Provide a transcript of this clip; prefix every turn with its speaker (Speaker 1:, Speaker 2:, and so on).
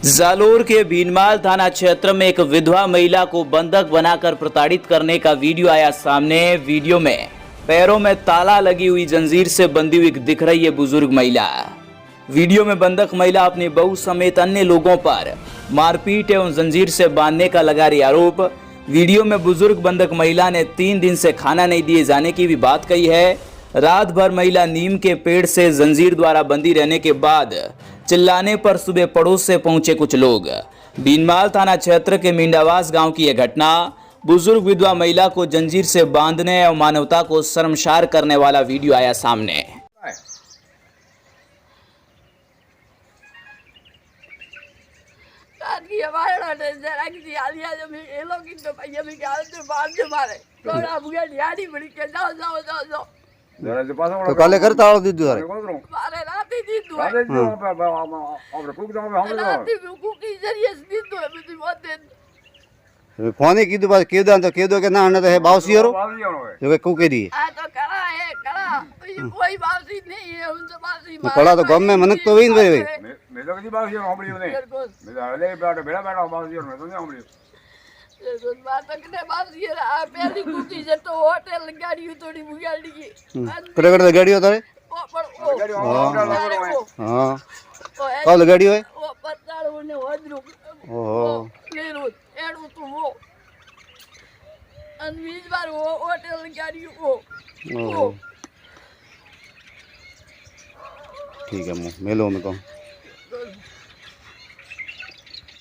Speaker 1: जालोर के भीनमाल थाना क्षेत्र में एक विधवा महिला को बंधक बनाकर प्रताड़ित करने का वीडियो आया सामने। वीडियो में पैरों में ताला लगी हुई जंजीर से बंधी हुई दिख रही है बुजुर्ग महिला। वीडियो में बंधक महिला अपनी बहू समेत अन्य लोगों पर मारपीट एवं जंजीर से बांधने का लगा रही आरोप। वीडियो में बुजुर्ग बंधक महिला ने 3 दिन से खाना नहीं दिए जाने की भी बात कही है। रात भर महिला नीम के पेड़ से जंजीर द्वारा बंधी रहने के बाद चिल्लाने पर सुबह पड़ोस से पहुंचे कुछ लोग। भीनमाल थाना क्षेत्र के मिंडावास गांव की यह घटना बुजुर्ग विधवा महिला को जंजीर से बांधने और मानवता को शर्मसार करने वाला वीडियो आया सामने।
Speaker 2: तो काले करता हो दीदी अरे
Speaker 3: मारे राती दीदू આપણે કુક તો અમે રાતી કુકી જરીએ દીદू है બધી મોતે
Speaker 2: फोन ही कीधु बस केदा तो केदो के ना तो है बावसी रो जो के कू के दी
Speaker 3: आ तो कड़ा है कड़ा कोई बावसी नहीं है उनसे बावसी
Speaker 2: कड़ा तो गम में मनक तो वही भाई
Speaker 3: मैं तो कदी बावसी हमड़ी ने मैं ले बैठा बेड़ा बैठा बावसी में तो नहीं हमड़ी बात करने बावसी आ पहली कुकी जे तो होटल गाड़ी थोड़ी बुगाड़ी की
Speaker 2: करे गाड़ी होता है हां कौन गाड़ी है
Speaker 3: ओ पताड़ो ने होदरू
Speaker 2: ओहो
Speaker 3: लेरो एडू तो वो अनवीज बार वो होटल गाड़ी वो
Speaker 2: ठीक है मेलो में तो